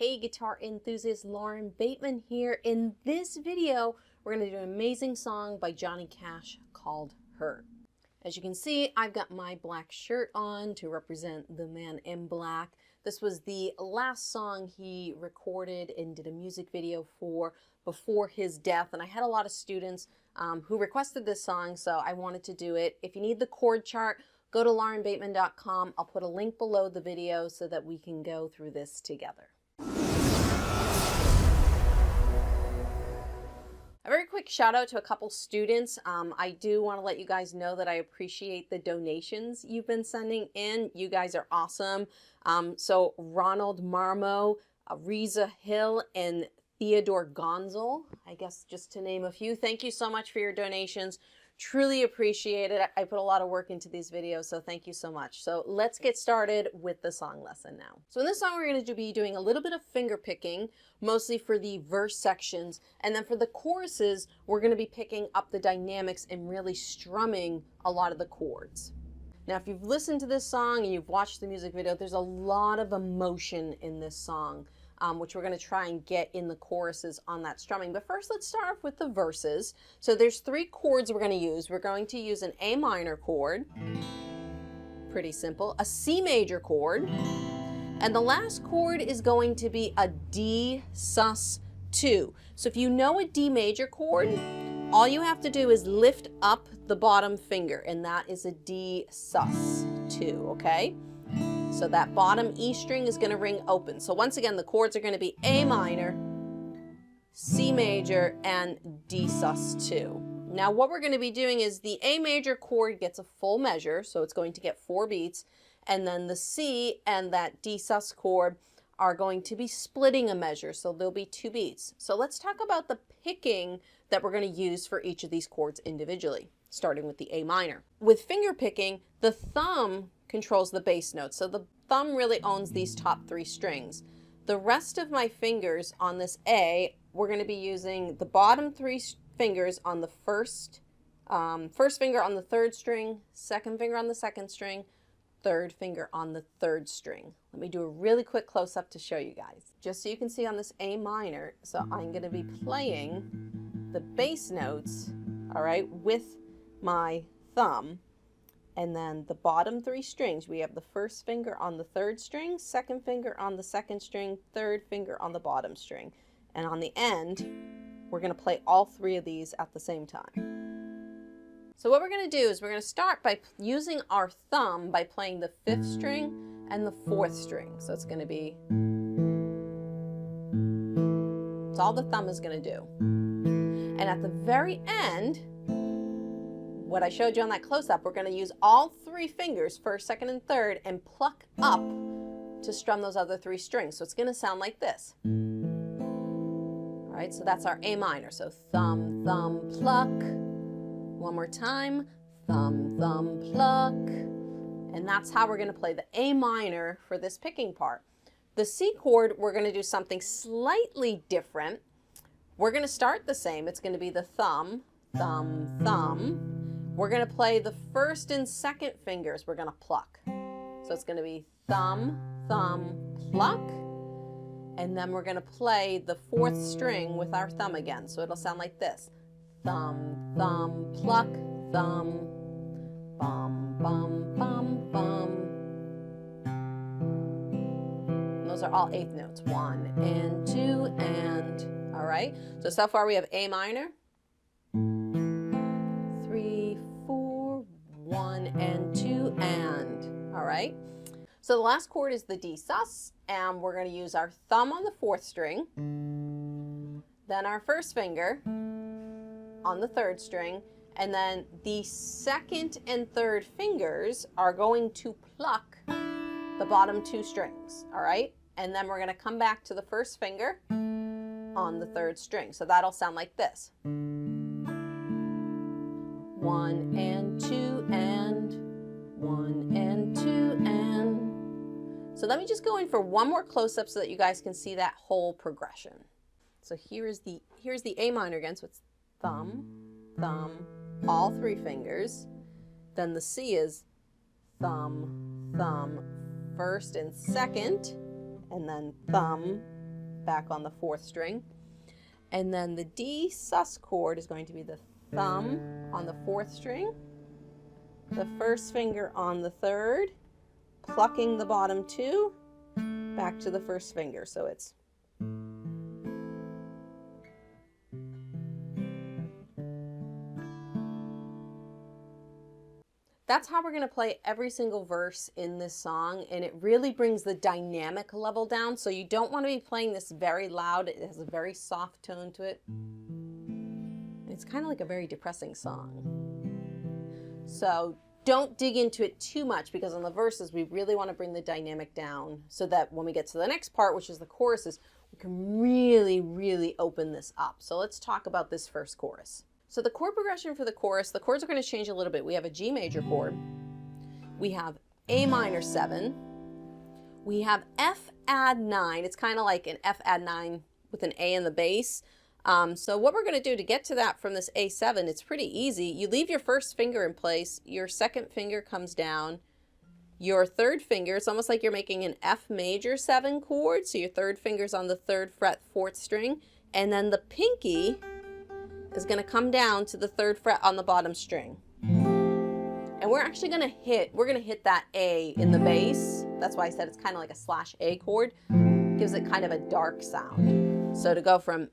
Hey guitar enthusiast, Lauren Bateman here. In this video, we're going to do an amazing song by Johnny Cash called Her. As you can see, I've got my black shirt on to represent the man in black. This was the last song he recorded and did a music video for before his death. And I had a lot of students who requested this song, so I wanted to do it. If you need the chord chart, go to laurenbateman.com. I'll put a link below the video so that we can go through this together. A very quick shout out to a couple students. I do want to let you guys know that I appreciate the donations you've been sending in. You guys are awesome. So Ronald Marmo, Riza Hill, and Theodore Gonzel, I guess just to name a few. Thank you so much for your donations. Truly appreciate it. I put a lot of work into these videos, so thank you so much. So let's get started with the song lesson now. So in this song, we're going to be doing a little bit of finger picking, mostly for the verse sections. And then for the choruses, we're going to be picking up the dynamics and really strumming a lot of the chords. Now, if you've listened to this song and you've watched the music video, there's a lot of emotion in this song, which we're going to try and get in the choruses on that strumming. But first, let's start off with the verses. So there's three chords we're going to use. We're going to use an A minor chord, pretty simple, a C major chord, and the last chord is going to be a D sus2. So if you know a D major chord, all you have to do is lift up the bottom finger, and that is a D sus2, okay? So that bottom E string is going to ring open. So once again, the chords are going to be A minor, C major, and D sus2. Now what we're going to be doing is the A major chord gets a full measure, so it's going to get 4 beats, and then the C and that D sus chord are going to be splitting a measure, so there'll be 2 beats. So let's talk about the picking that we're going to use for each of these chords individually, starting with the A minor. With finger picking, the thumb controls the bass notes. So the thumb really owns these top 3 strings. The rest of my fingers on this A, we're going to be using the bottom 3 fingers on the first finger on the 3rd string, second finger on the 2nd string, 3rd finger on the 3rd string. Let me do a really quick close-up to show you guys. Just so you can see on this A minor, so I'm going to be playing the bass notes, all right, with my thumb. And then the bottom 3 strings, we have the first finger on the 3rd string, second finger on the 2nd string, 3rd finger on the bottom string. And on the end, we're going to play all 3 of these at the same time. So what we're going to do is we're going to start by using our thumb by playing the 5th string and the 4th string. So it's going to be, it's all the thumb is going to do. And at the very end, what I showed you on that close-up, we're going to use all 3 fingers, 1st, 2nd, and 3rd, and pluck up to strum those other 3 strings. So it's going to sound like this. All right, so that's our A minor. So thumb, thumb, pluck. One more time. Thumb, thumb, pluck. And that's how we're going to play the A minor for this picking part. The C chord, we're going to do something slightly different. We're going to start the same. It's going to be the thumb, thumb, thumb. We're going to play the 1st and 2nd fingers. We're going to pluck. So it's going to be thumb, thumb, pluck. And then we're going to play the 4th string with our thumb again. So it'll sound like this. Thumb, thumb, pluck, thumb, bum, bum, bum, bum. And those are all 8th notes. 1 and 2 and, all right? So far we have A minor, 3, 4, 1 and 2 and, all right? So the last chord is the D sus, and we're going to use our thumb on the 4th string, then our 1st finger on the 3rd string, and then the 2nd and 3rd fingers are going to pluck the bottom 2 strings, all right? And then we're going to come back to the 1st finger on the 3rd string. So that'll sound like this. 1 and 2 and 1 and 2 and. So let me just go in for one more close-up so that you guys can see that whole progression. So here's the A minor again. So it's thumb, thumb, all 3 fingers. Then the C is thumb, thumb, 1st and 2nd, and then thumb, back on the 4th string. And then the D sus chord is going to be the thumb on the 4th string, the 1st finger on the 3rd, plucking the bottom 2, back to the 1st finger. So it's that's how we're going to play every single verse in this song, and it really brings the dynamic level down. So you don't want to be playing this very loud. It has a very soft tone to it. It's kind of like a very depressing song. So don't dig into it too much, because on the verses we really want to bring the dynamic down so that when we get to the next part, which is the choruses, we can really, really open this up. So let's talk about this first chorus. So the chord progression for the chorus, the chords are going to change a little bit. We have a G major chord. We have A minor 7. We have F add 9. It's kind of like an F add 9 with an A in the bass. So what we're going to do to get to that from this A7, it's pretty easy. You leave your 1st finger in place. Your 2nd finger comes down. Your 3rd finger, it's almost like you're making an F major 7 chord. So your 3rd finger's on the 3rd fret, 4th string. And then the pinky is going to come down to the 3rd fret on the bottom string. And we're actually going to hit that A in the bass. That's why I said it's kind of like a /A chord. Gives it kind of a dark sound. So to go from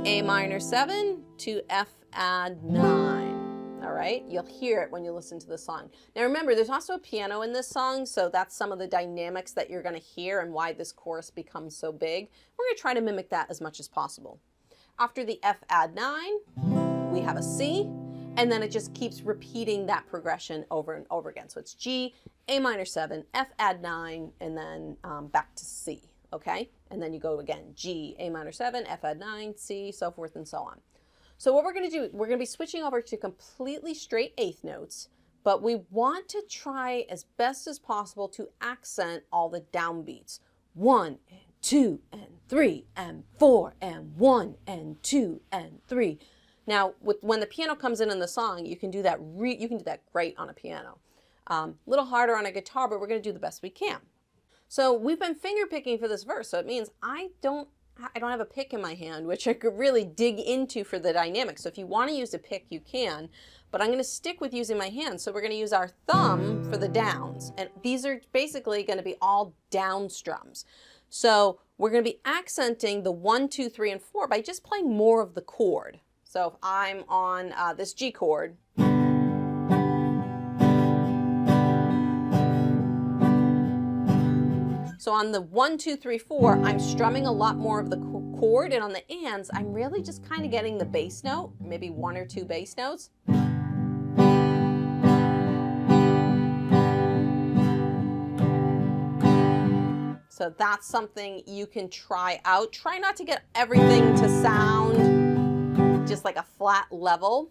A minor 7 to F add 9. All right, you'll hear it when you listen to the song. Now remember, there's also a piano in this song, so that's some of the dynamics that you're going to hear and why this chorus becomes so big. We're going to try to mimic that as much as possible. After the F add 9, we have a C, and then it just keeps repeating that progression over and over again. So it's G, A minor 7, F add 9, and then back to C, okay? And then you go again, G, A minor 7, F add 9, C, so forth and so on. So what we're going to do, we're going to be switching over to completely straight 8th notes, but we want to try as best as possible to accent all the downbeats. 1 and 2 and 3 and 4 and 1 and 2 and 3. Now, when the piano comes in the song, you can do that. You can do that great on a piano. A little harder on a guitar, but we're going to do the best we can. So we've been finger picking for this verse, so it means I don't have a pick in my hand, which I could really dig into for the dynamics. So if you want to use a pick, you can, but I'm going to stick with using my hand. So we're going to use our thumb for the downs, and these are basically going to be all down strums. So we're going to be accenting the 1, 2, 3, and 4 by just playing more of the chord. So if I'm on this G chord, so on the 1, 2, 3, 4, I'm strumming a lot more of the chord, and on the ands, I'm really just kind of getting the bass note, maybe 1 or 2 bass notes. So that's something you can try out. Try not to get everything to sound just like a flat level.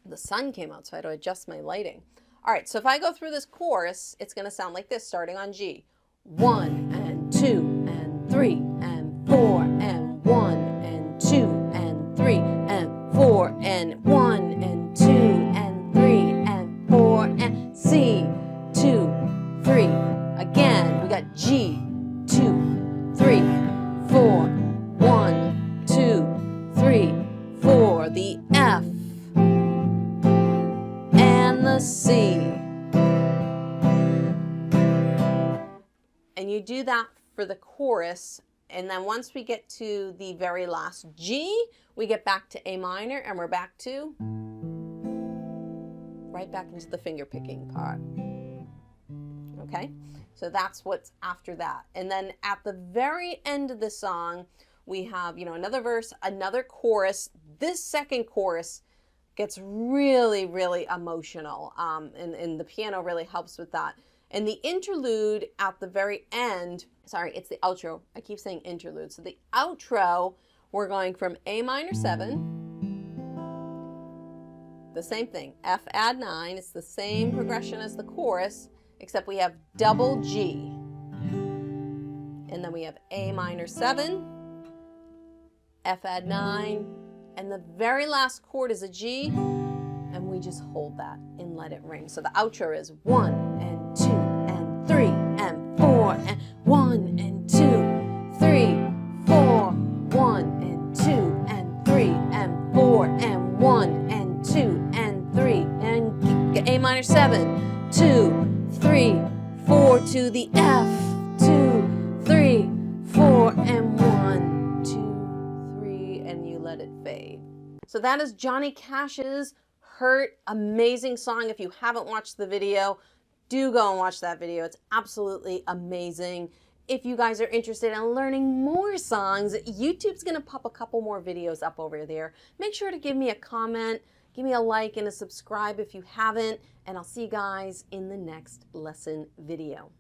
The sun came out, so I had to adjust my lighting. All right, so if I go through this chorus, it's going to sound like this, starting on G. 1 and 2 and 3 and 4 and 1 and 2 and 3 and 4 and 1 and 2 and 3 and 4 and C, 2, 3. Again, we got G, 2, 3, 4, 1, 2, 3, 4, the F and the C. And you do that for the chorus, and then once we get to the very last G, we get back to A minor, and we're back to right back into the finger picking part. Okay? So that's what's after that. And then at the very end of the song, we have, another verse, another chorus. This second chorus gets really, really emotional, and the piano really helps with that. And the interlude at the very end, sorry, it's the outro. I keep saying interlude. So the outro, we're going from A minor 7, the same thing, F add 9. It's the same progression as the chorus, except we have double G. And then we have A minor 7, F add 9, and the very last chord is a G, and we just hold that and let it ring. So the outro is 1 and 2 and 3 and 4 and 1 and 2, 3, 4. to the F, 2, 3, 4, and 1, 2, 3, and you let it fade. So that is Johnny Cash's Hurt. Amazing song. If you haven't watched the video, do go and watch that video. It's absolutely amazing. If you guys are interested in learning more songs, YouTube's gonna pop a couple more videos up over there. Make sure to give me a comment, give me a like and a subscribe if you haven't, and I'll see you guys in the next lesson video.